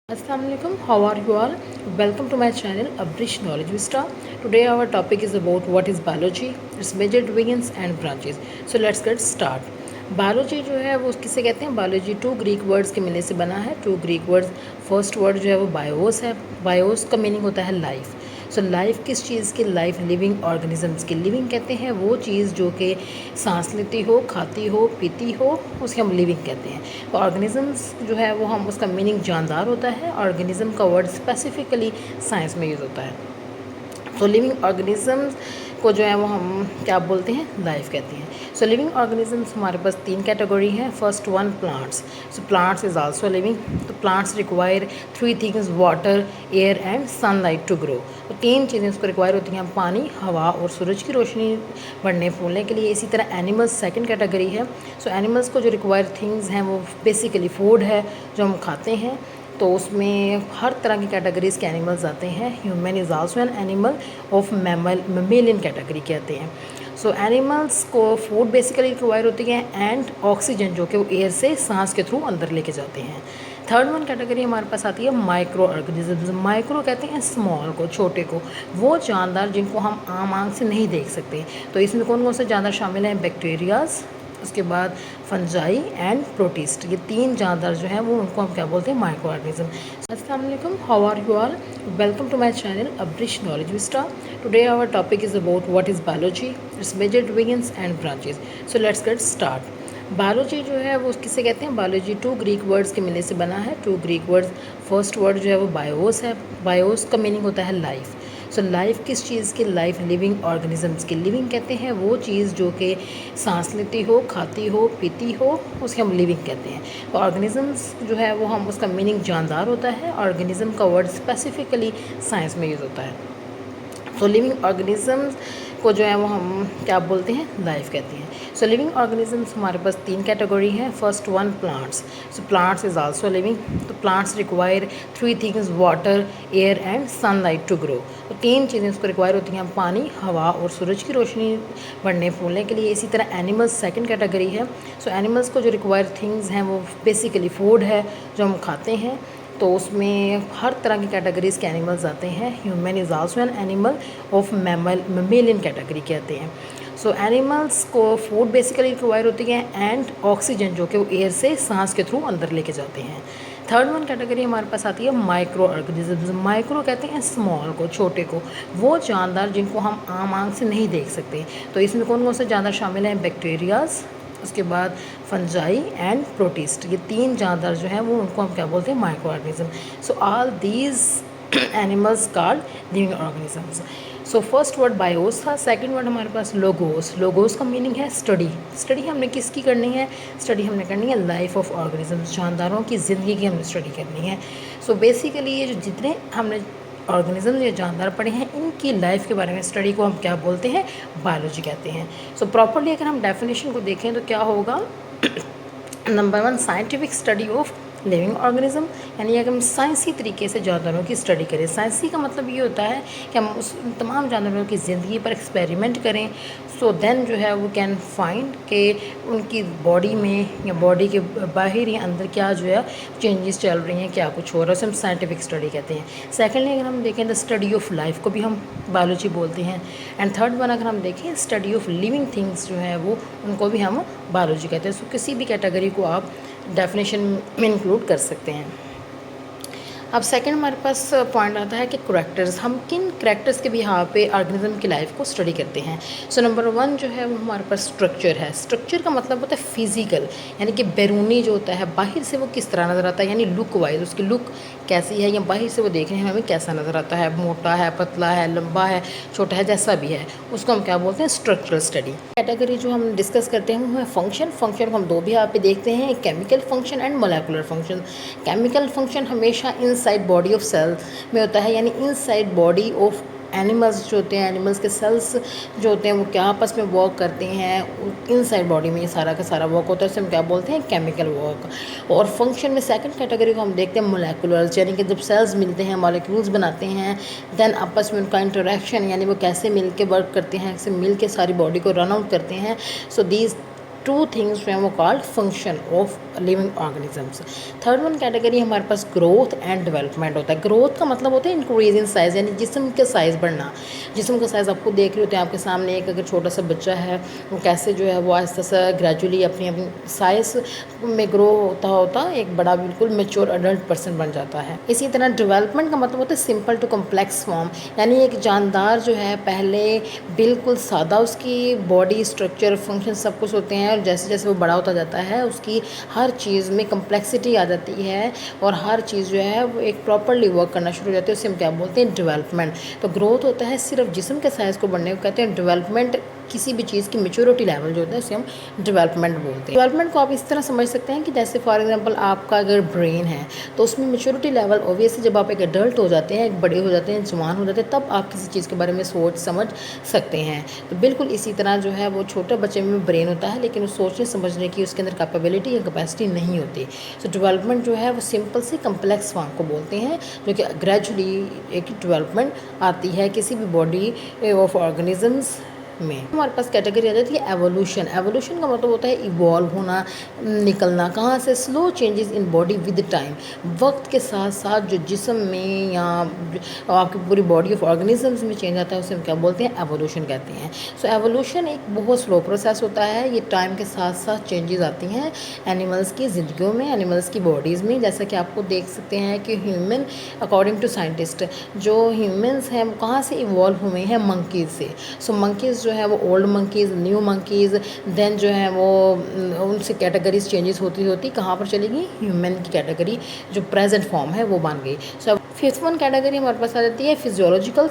Assalamu alaikum, how are you all? Welcome to my channel Abrish Knowledge Vista. Today our topic is about what is biology, its major divisions and branches. So let's get start. Biology जो है वो किसे कहते हैं? Biology to Greek words के मिलने से बना है। Two Greek words, first word जो है वो बायोस है। बायोस का मीनिंग होता है लाइफ। सो लाइफ किस चीज़ की? लाइफ लिविंग ऑर्गेनिजम्स की। लिविंग कहते हैं वो चीज़ जो कि सांस लेती हो, खाती हो, पीती हो, उसके हम लिविंग कहते हैं। ऑर्गेनिजम्स जो है वो हम उसका मीनिंग जानदार होता है। ऑर्गेनिज्म का वर्ड स्पेसिफिकली साइंस में यूज़ होता है। तो लिविंग ऑर्गेनिजम्स को जो है वो हम क्या बोलते हैं? लाइफ कहते हैं। सो लिविंग ऑर्गेनिजम्स हमारे पास तीन कैटेगरी हैं। First one plants. So plants is also living. तो plants require three things: water, air and sunlight to grow. तो तीन चीज़ें उसको रिक्वायर होती हैं: पानी, हवा और सूरज की रोशनी बढ़ने फूलने के लिए। इसी तरह एनिमल्स सेकंड कैटेगरी है। सो एनिमल्स को जो रिक्वायर थिंग्स हैं वो बेसिकली फूड है जो हम खाते हैं। तो उसमें हर तरह की कैटेगरीज के एनिमल्स आते हैं। Human is also an animal of mammalian category कहते हैं। सो एनिमल्स को फूड बेसिकली रिक्वायर होती है एंड ऑक्सीजन जो कि वो एयर से सांस के थ्रू अंदर लेके जाते हैं। थर्ड वन कैटेगरी हमारे पास आती है माइक्रो ऑर्गेनिजम्स। माइक्रो कहते हैं स्मॉल को, छोटे को, वो जानदार जिनको हम आम आंख से नहीं देख सकते। तो इसमें कौन कौन से जानदार शामिल हैं? बैक्टीरियाज, उसके बाद फंजाई एंड प्रोटिस्ट। ये तीन जानदार जो हैं वो उनको हम क्या बोलते हैं? Microorganism. अस्सलाम वालेकुम, how are you all? Welcome to my channel Abrish knowledge vista. Today our topic is about what is biology, its major divisions and branches. So let's get start. Biology जो है वो किसे कहते हैं? बायोलॉजी टू ग्रीक वर्ड्स के मिलने से बना है। Two Greek words, first word जो है वो बायोस है। बायोस का मीनिंग होता है लाइफ। सो लाइफ किस चीज़ की? लाइफ लिविंग ऑर्गेनिजम्स की। लिविंग कहते हैं वो चीज़ जो कि सांस लेती हो, खाती हो, पीती हो, उसके हम लिविंग कहते हैं। ऑर्गेनिजम्स जो है वो हम उसका मीनिंग जानदार होता है। ऑर्गेनिज्म का वर्ड स्पेसिफिकली साइंस में यूज़ होता है। तो लिविंग ऑर्गेनिजम्स को जो है वो हम क्या बोलते हैं? लाइफ कहते हैं। सो लिविंग ऑर्गेनिजम्स हमारे पास तीन कैटेगरी हैं। First one plants. So plants is also living. तो plants require three things: water, air and sunlight to grow. तो तीन चीज़ें उसको रिक्वायर होती हैं: पानी, हवा और सूरज की रोशनी बढ़ने फूलने के लिए। इसी तरह एनिमल्स सेकंड कैटेगरी है। सो एनिमल्स को जो रिक्वायर थिंग्स हैं वो बेसिकली फूड है जो हम खाते हैं। तो उसमें हर तरह की कैटेगरीज के एनिमल्स आते हैं। Human is also an animal of mammalian category कहते हैं। सो एनिमल्स को फूड बेसिकली रिक्वायर होती है एंड ऑक्सीजन जो कि वो एयर से सांस के थ्रू अंदर लेके जाते हैं। थर्ड वन कैटेगरी हमारे पास आती है माइक्रो ऑर्गेनिजम्स। माइक्रो कहते हैं स्मॉल को, छोटे को, वो जानदार जिनको हम आम आंख से नहीं देख सकते। तो इसमें कौन कौन से जानदार शामिल हैं? बैक्टीरियाज, उसके बाद फंजाई एंड प्रोटिस्ट। ये तीन जानदार जो हैं वो उनको हम क्या बोलते हैं? Micro organism. So all these animals called living organisms. So first word BIOS था। सेकंड वर्ड हमारे पास लोगोस। लोगोस का मीनिंग है स्टडी. स्टडी हमने किसकी करनी है? स्टडी हमने करनी है लाइफ ऑफ ऑर्गेनिजम्स, जानदारों की ज़िंदगी की हमने स्टडी करनी है। सो बेसिकली ये जो जितने हमने ऑर्गेनिज्म या जानदार पढ़े हैं इनकी लाइफ के बारे में स्टडी को हम क्या बोलते हैं? बायोलॉजी कहते हैं. सो प्रॉपरली अगर हम डेफिनेशन को देखें तो क्या होगा? Number one, scientific study of living organism, यानी अगर हम साइंसी तरीके से जानवरों की स्टडी करें। साइंसी का मतलब ये होता है कि हम उस तमाम जानवरों की ज़िंदगी पर एक्सपेरिमेंट करें। सो देन जो है वो कैन फाइंड कि उनकी बॉडी में या बॉडी के बाहर या अंदर क्या जो है चेंजेस चल रही हैं, क्या कुछ हो रहा है, उसे हम साइंटिफिक स्टडी कहते हैं। सेकेंडली अगर हम देखें द स्टडी ऑफ लाइफ को भी हम बायोलॉजी बोलते हैं। एंड थर्ड वन अगर हम देखें स्टडी ऑफ लिविंग थिंग्स जो है वो उनको भी हम बायोलॉजी कहते हैं। सो किसी भी कैटेगरी को आप डेफिनेशन में इंक्लूड कर सकते हैं. अब सेकंड हमारे पास पॉइंट आता है कि करैक्टर्स, हम किन करैक्टर्स के भी यहाँ पे ऑर्गेनिज्म की लाइफ को स्टडी करते हैं. सो नंबर वन जो है वो हमारे पास स्ट्रक्चर है. स्ट्रक्चर का मतलब होता है फिजिकल, यानी कि बैरूनी जो होता है बाहर से वो किस तरह नज़र आता है, यानी लुक वाइज उसकी लुक कैसी है या बाहर से वो देखने में हमें कैसा नज़र आता है, मोटा है, पतला है, लंबा है, छोटा है, जैसा भी है उसको हम क्या बोलते हैं? Structural study. कैटेगरी जो हम डिस्कस करते हैं वो है फंक्शन. फंक्शन को हम दो भी यहाँ पे देखते हैं, chemical function and molecular function. Chemical function हमेशा इनसाइड बॉडी ऑफ सेल में होता है, यानी इनसाइड बॉडी ऑफ एनिमल्स जो होते हैं, एनिमल्स के सेल्स जो होते हैं वो क्या आपस में वर्क करते हैं, इनसाइड बॉडी में ये सारा का सारा वर्क होता है, उसे हम क्या बोलते हैं? Chemical work. और फंक्शन में सेकंड कैटेगरी को हम देखते हैं मोलेकुलर्स, यानी कि जब सेल्स मिलते हैं, मॉलिक्यूल्स बनाते हैं, देन आपस में उनका इंटरेक्शन, यानी वो कैसे मिल के वर्क करते हैं, कैसे मिल के सारी बॉडी को रन आउट करते हैं. सो दीज टू थिंग्स जो है वो called function of living organisms. Third one category हमारे पास ग्रोथ एंड डेवलपमेंट होता है। ग्रोथ का मतलब होता है इंक्रीज इन साइज़, यानी जिस्म का साइज़ बढ़ना। जिस्म का साइज़ आपको देख रहे होते हैं आपके सामने, एक अगर छोटा सा बच्चा है वो कैसे जो है वो आहिस्ता सा ग्रेजुअली अपनी अपनी साइज़ में ग्रो होता होता एक बड़ा बिल्कुल मेच्योर अडल्ट पर्सन बन जाता है। इसी तरह डेवलपमेंट का मतलब होता है सिंपल टू कम्प्लेक्स फॉर्म, यानी एक जानदार जो है पहले बिल्कुल सादा उसकी बॉडी स्ट्रक्चर फंक्शन सब कुछ होते हैं, और जैसे जैसे वो बड़ा होता जाता है उसकी हर चीज़ में कम्प्लेक्सिटी आ जाती है और हर चीज़ जो है वो एक प्रॉपरली वर्क करना शुरू हो जाती है। उसे हम क्या बोलते हैं, डेवलपमेंट। तो ग्रोथ होता है सिर्फ जिस्म के साइज़ को बढ़ने को कहते हैं। डेवलपमेंट किसी भी चीज़ की मेच्योरिटी लेवल जो होता है उसे हम डेवलपमेंट बोलते हैं। डेवलपमेंट को आप इस तरह समझ सकते हैं कि जैसे फॉर एग्जांपल आपका अगर ब्रेन है तो उसमें मेच्योरिटी लेवल ऑब्वियसली जब आप एक एडल्ट हो जाते हैं, एक बड़े हो जाते हैं, जवान हो जाते हैं, तब आप किसी चीज़ के बारे में सोच समझ सकते हैं। तो बिल्कुल इसी तरह जो है वो छोटे बच्चे में ब्रेन होता है लेकिन वो सोचने समझने की उसके अंदर कैपेबिलिटी या कैपेसिटी नहीं होती। तो डेवलपमेंट जो है वो सिंपल से कम्प्लेक्स फॉर्म को बोलते हैं, जो कि ग्रेजुअली एक डेवलपमेंट आती है किसी भी बॉडी ऑफ ऑर्गेनिजम्स में। हमारे पास कैटेगरी आ जाती है एवोल्यूशन। एवोल्यूशन का मतलब होता है इवॉल्व होना, निकलना कहाँ से, slow changes in body with time. वक्त के साथ साथ जो जिस्म में या आपकी पूरी बॉडी ऑफ ऑर्गेनिजम्स में चेंज आता है उसे हम क्या बोलते हैं, एवोल्यूशन कहते हैं। सो एवोल्यूशन एक बहुत स्लो प्रोसेस होता है, ये टाइम के साथ साथ चेंजेस आती हैं एनिमल्स की ज़िंदगियों में, एनिमल्स की बॉडीज़ में। जैसा कि आपको देख सकते हैं कि ह्यूमन अकॉर्डिंग टू साइंटिस्ट जो ह्यूमन्स हैं वो कहाँ से इवॉल्व हुए हैं, मंकीज़ से। सो मंकीज़ जो है वो old monkeys, new monkeys, then जो है वो उनसे कैटेगरीज चेंजेस होती होती कहाँ पर चलेगी, ह्यूमन की कैटेगरी जो प्रेजेंट फॉर्म है वो बन गई। सो फिफ्थ वन कैटेगरी हमारे पास आ जाती है फिजियोलॉजिकल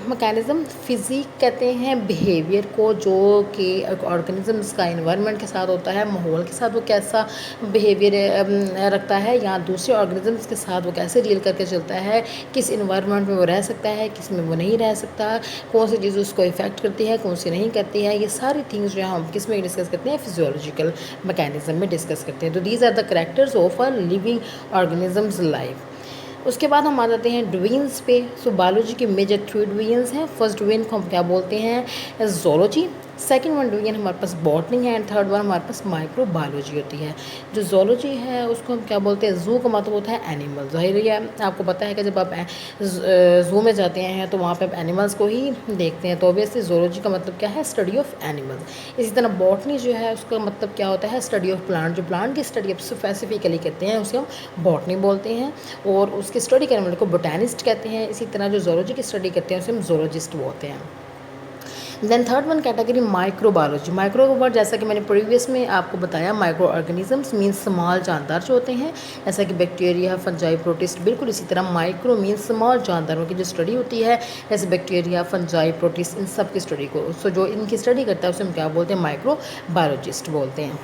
मैकेनिज्म। फिजिक कहते हैं बिहेवियर को जो कि ऑर्गेनिजम्स का इन्वायरमेंट के साथ होता है, माहौल के साथ वो कैसा बिहेवियर रखता है, या दूसरे ऑर्गेनिजम्स के साथ वो कैसे डील करके चलता है, किस इन्वायरमेंट में वो रह सकता है, किस में वो नहीं रह सकता, कौन सी चीज़ उसको इफेक्ट करती है, कौन सी नहीं करती है। ये सारी थिंग्स जो है हम किस में डिस्कस करते हैं, फिजियोलॉजिकल मैकेनिज्म में डिस्कस करते हैं। तो these are the characters of a living organisms life. उसके बाद हम आ जाते हैं डिवीजन्स पे। सो बायोलॉजी के मेजर 3 डिवीजन्स हैं। फर्स्ट डिवीजन को हम क्या बोलते हैं, जोलॉजी। सेकंड वन डिवीजन हमारे पास बॉटनी है एंड थर्ड वन हमारे पास माइक्रोबायोलॉजी होती है। जो जोलॉजी है उसको हम क्या बोलते हैं, जू का मतलब होता है एनिमल। ज़ाहिर है आपको पता है कि जब आप जू में जाते हैं तो वहाँ पे आप एनिमल्स को ही देखते हैं, तो ऑब्वियसली जोलॉजी का मतलब क्या है, स्टडी ऑफ एनिमल्स। इसी तरह बॉटनी जो है उसका मतलब क्या होता है, स्टडी ऑफ प्लांट। जो प्लांट की स्टडी आप स्पेसिफिकली करते हैं उसे हम बॉटनी बोलते हैं, और उसकी स्टडी करने वाले को बोटैनिस्ट कहते हैं। इसी तरह जो जोलॉजी की स्टडी करते हैं उसे हम जोलॉजिस्ट बोलते हैं। Then third one category microbiology. Micro word जैसा कि मैंने प्रीवियस में आपको बताया, माइक्रो ऑर्गेनिजम्स मीन्स स्मॉल जानदार जो होते हैं, जैसा कि बैक्टीरिया, फंजाई, प्रोटिस्ट। बिल्कुल इसी तरह माइक्रो मीन्स स्मॉल जानदारों की जो स्टडी होती है, जैसे बैक्टीरिया, फंजाई, प्रोटिस्ट, इन सब की स्टडी को। सो जो इनकी स्टडी करता है उसे हम क्या बोलते हैं, माइक्रो बायोलॉजिस्ट बोलते हैं।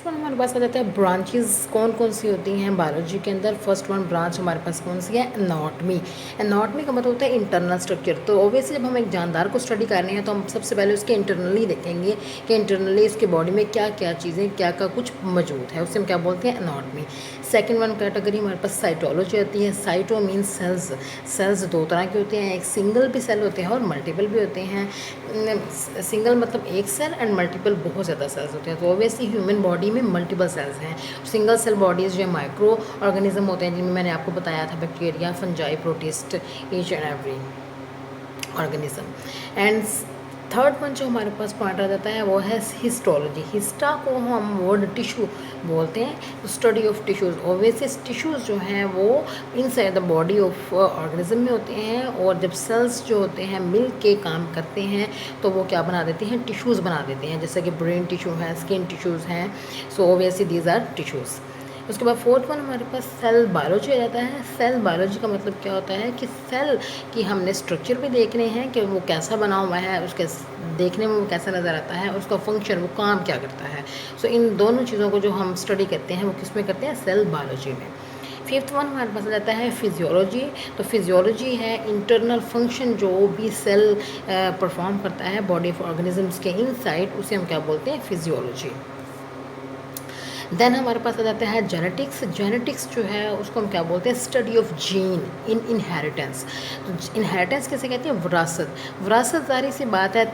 वन हमारे पास आ जाता है ब्रांचेस कौन कौन सी होती हैं बायोलॉजी के अंदर। फर्स्ट वन ब्रांच हमारे पास कौन सी है, एनाटॉमी। एनाटॉमी का मतलब होता है इंटरनल स्ट्रक्चर। तो ऑब्वियसली जब हम एक जानदार को स्टडी कर रहे हैं तो हम सबसे पहले उसके इंटरनली देखेंगे कि इंटरनली इसके बॉडी में क्या क्या चीज़ें, क्या क्या कुछ मौजूद है, उसे हम क्या बोलते हैं, एनाटॉमी। सेकेंड वन कैटेगरी हमारे पास साइटोलॉजी आती है। Cyto means sales. सेल्स दो तरह के होते हैं, एक सिंगल भी सेल होते हैं और मल्टीपल भी होते हैं। सिंगल मतलब एक सेल एंड मल्टीपल बहुत ज़्यादा सेल्स होते हैं। तो ऑब्वियसली ह्यूमन बॉडी में मल्टीपल सेल्स हैं। सिंगल सेल बॉडीज़ जो है माइक्रो ऑर्गेनिज्म होते हैं, जिनमें मैंने आपको बताया था bacteria, fungi, protist, each and every organism. And third one जो हमारे पास पॉइंट आ जाता है वो है हिस्टोलॉजी। हिस्टा को हम वर्ड टिश्यू बोलते हैं, study of tissues. Obviously tissues जो हैं वो inside the body of organism में होते हैं, और जब सेल्स जो होते हैं मिल के काम करते हैं तो वो क्या बना देते हैं, टिश्यूज़ बना देते हैं, जैसे कि ब्रेन टिश्यू है, स्किन टिश्यूज़ हैं। So obviously these are tissues. उसके बाद फोर्थ वन हमारे पास सेल बायोलॉजी आ जाता है। सेल बायोलॉजी का मतलब क्या होता है कि सेल की हमने स्ट्रक्चर भी देखने हैं कि वो कैसा बना हुआ है, उसके देखने में वो कैसा नज़र आता है, उसका फंक्शन, वो काम क्या करता है। सो इन दोनों चीज़ों को जो हम स्टडी करते हैं वो किस में करते हैं, सेल बायोलॉजी में। फिफ्थ वन हमारे पास आ जाता है फिजियोलॉजी। तो फिजियोलॉजी है इंटरनल फंक्शन जो भी सेल परफॉर्म करता है बॉडी ऑफ ऑर्गेनिजम्स के इनसाइड, उसे हम क्या बोलते हैं, फिजियोलॉजी। देन हमारे पास आ जाता है जेनेटिक्स। जेनेटिक्स जो है उसको हम क्या बोलते हैं, study of gene in inheritance. तो इनहेरिटेंस किसे कहते हैं, विरासत। विरासत जाहिर सी बात है,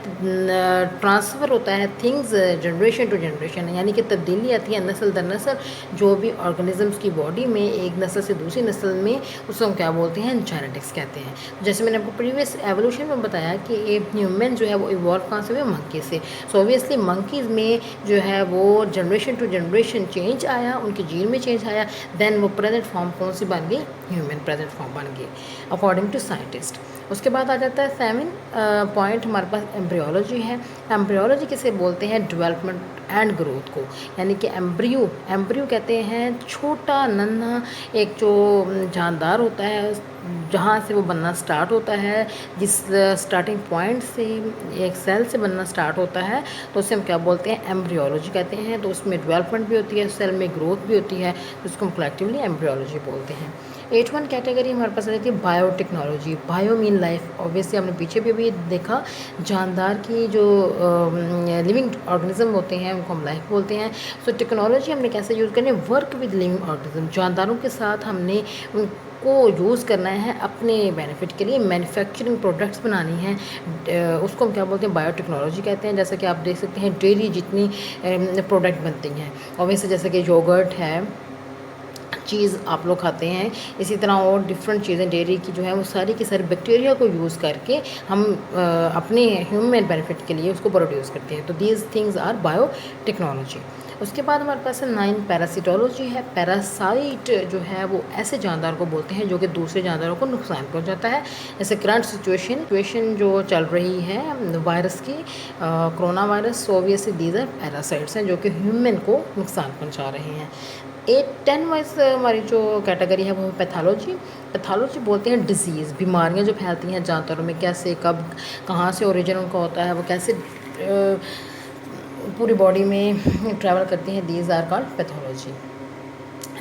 ट्रांसफ़र होता है थिंग्स जनरेशन टू जनरेशन, यानी कि तब्दीली आती है नस्ल दर नस्ल जो भी ऑर्गेनिजम्स की बॉडी में एक नस्ल से दूसरी नस्ल में, उसको हम क्या बोलते हैं, जेनेटिक्स कहते हैं। जैसे मैंने आपको प्रीवियस एवोल्यूशन में बताया कि एक ह्यूमन जो है वो इवॉल्व कहाँ से हुए, मंकी से। सो ऑब्वियसली मंकीज़ में जो है वो जनरेशन टू जनरेशन चेंज आया, उनके जीन में चेंज आया, देन वो प्रेजेंट फॉर्म कौन सी बन गई, ह्यूमन प्रेजेंट फॉर्म बन गई अकॉर्डिंग टू साइंटिस्ट। उसके बाद आ जाता है 7 पॉइंट हमारे पास एम्ब्रियोलॉजी है। एम्ब्रियोलॉजी किसे बोलते हैं, डेवलपमेंट एंड ग्रोथ को, यानी कि एम्ब्रियो, एम्ब्रियो कहते हैं छोटा नन्हा एक जो जानदार होता है, जहाँ से वो बनना स्टार्ट होता है, जिस स्टार्टिंग पॉइंट से एक सेल से बनना स्टार्ट होता है, तो उसे हम क्या बोलते हैं, एम्ब्रियोलॉजी कहते हैं। तो उसमें डेवलपमेंट भी होती है, सेल में ग्रोथ भी होती है, तो उसको हम कलेक्टिवली एम्ब्रियोलॉजी बोलते हैं। 8th कैटेगरी हमारे पास रहती है biotechnology. Bio mean life, obviously हमने पीछे भी देखा, जानदार की जो लिविंग ऑर्गेनिज्म होते हैं उनको हम लाइफ बोलते हैं। सो टेक्नोलॉजी हमने कैसे यूज़ करनी है, वर्क विद लिविंग ऑर्गेनिज्म, जानदारों के साथ हमने को यूज़ करना है अपने बेनिफिट के लिए, मैन्युफैक्चरिंग प्रोडक्ट्स बनानी है, उसको हम क्या बोलते हैं, बायोटेक्नोलॉजी कहते हैं। जैसा कि आप देख सकते हैं डेली जितनी प्रोडक्ट बनती हैं, ऑब्वियसली जैसे कि योगर्ट है, चीज़ आप लोग खाते हैं, इसी तरह और डिफरेंट चीज़ें डेयरी की जो है वो सारी की सारी बैक्टीरिया को यूज़ करके हम अपने ह्यूमन बेनिफिट के लिए उसको प्रोड्यूस करते हैं। तो दीज थिंग्स आर बायोटेक्नोलॉजी। उसके बाद हमारे पास 9 पैरासिटोलॉजी है। पैरासाइट जो है वो ऐसे जानदार को बोलते हैं जो कि दूसरे जानदारों को नुकसान पहुंचाता है। जैसे करंट सिचुएशन जो चल रही है वायरस की, corona virus, obviously these are parasites हैं जो कि ह्यूमन को नुकसान पहुंचा रहे हैं। 8-10 वाइज हमारी जो कैटेगरी है वो पैथोलॉजी। पैथोलॉजी बोलते हैं डिजीज़, बीमारियां जो फैलती हैं जानवरों में, कैसे, कब, कहाँ से ओरिजिन उनका होता है, वो कैसे पूरी बॉडी में ट्रैवल करती हैं, these are called pathology.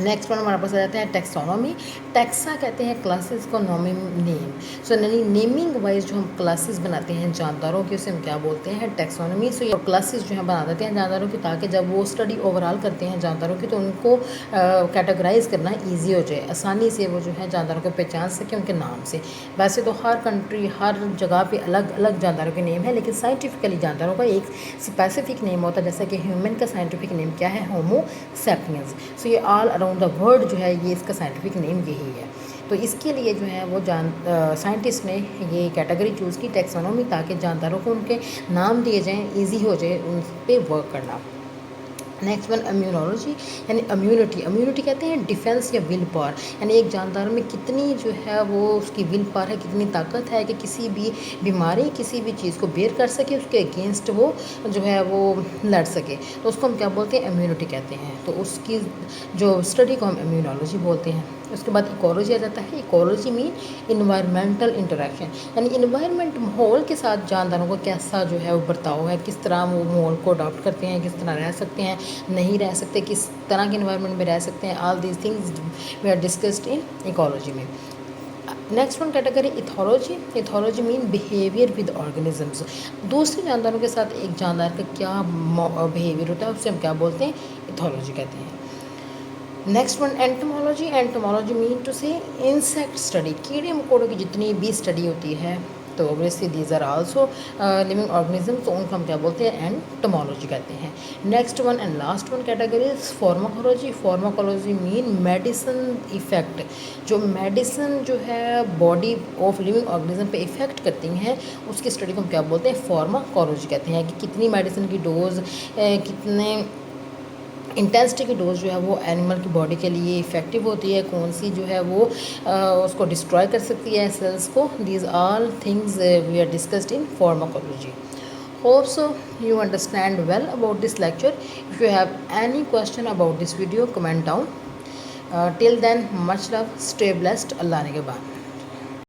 Next one हमारे पास आ जाता है टेक्सोनॉमी। टैक्सा कहते हैं क्लासेस को, नॉमी नेम। सो नेमिंग वाइज जो हम क्लासेस बनाते हैं जानदारों की, उसे हम क्या बोलते हैं, टेक्सोनॉमी। सो ये क्लासेस जो है बना देते हैं जानदारों की, ताकि जब वो स्टडी ओवरऑल करते हैं जानदारों की तो उनको कैटेगराइज करना ईजी हो जाए, आसानी से वो जो है जानदारों को पहचान सके उनके नाम से। वैसे तो हर कंट्री, हर जगह पे अलग अलग जानदारों के नेम है, लेकिन साइंटिफिकली जानदारों का एक स्पेसिफिक नेम होता है। जैसा कि ह्यूमन का साइंटिफिक नेम क्या है, होमो सैपियंस। सो ये ऑल अराउंड द वर्ल्ड जो है ये इसका साइंटिफिक नेम यही है। तो इसके लिए जो है वो साइंटिस्ट ने ये कैटेगरी चूज़ की टेक्सोनॉमी, ताकि जानदारों को उनके नाम दिए जाएं, इजी हो जाए उन पे वर्क करना। नेक्स्ट वन इम्यूनोलॉजी, यानी इम्यूनिटी। इम्यूनिटी कहते हैं डिफेंस या विल पावर, यानी एक जानदार में कितनी जो है वो उसकी विल पावर है, कितनी ताकत है कि किसी भी बीमारी, किसी भी चीज़ को बेयर कर सके, उसके अगेंस्ट वो जो है वो लड़ सके, तो उसको हम क्या बोलते हैं, इम्यूनिटी कहते हैं। तो उसकी जो स्टडी को हम इम्यूनोलॉजी बोलते हैं। उसके बाद इकोलॉजी आ जाता है। इकोलॉजी मीन इन्वायरमेंटल इंटरेक्शन, यानी इन्वायरमेंट, माहौल के साथ जानदारों का कैसा जो है वो बर्ताव है, किस तरह वो माहौल को अडॉप्ट करते हैं, किस तरह रह सकते हैं, नहीं रह सकते, किस तरह के इन्वायरमेंट में रह सकते हैं। All these things we are discussed in ecology में। Next one category ethology. Ethology mean behaviour with organisms, दूसरे जानदारों के साथ एक जानदार का क्या बिहेवियर होता है, उससे हम क्या बोलते हैं, इथोलॉजी कहते हैं। Next one entomology. Entomology mean to से इंसेक्ट स्टडी, कीड़े मकोड़ों की जितनी भी स्टडी होती है, तो obviously these are also living organism, तो उनको हम क्या बोलते हैं, एंटोमोलॉजी कहते हैं। Next one and last one category is pharmacology. Pharmacology mean medicine effect, जो मेडिसिन जो है बॉडी ऑफ लिविंग ऑर्गेनिज्म पे इफेक्ट करती हैं, उसकी स्टडी को हम क्या बोलते हैं, फार्माकोलॉजी कहते हैं। कि कितनी मेडिसिन की डोज, कितने इंटेंसिटी की डोज जो है वो एनिमल की बॉडी के लिए इफ़ेक्टिव होती है, कौन सी जो है वो उसको डिस्ट्रॉय कर सकती है सेल्स को। These all things we are discussed in pharmacology. Hope so you understand well about this lecture. If you have any question about this video, comment down. Till then, much love, stay blessed. Allah Nigehban.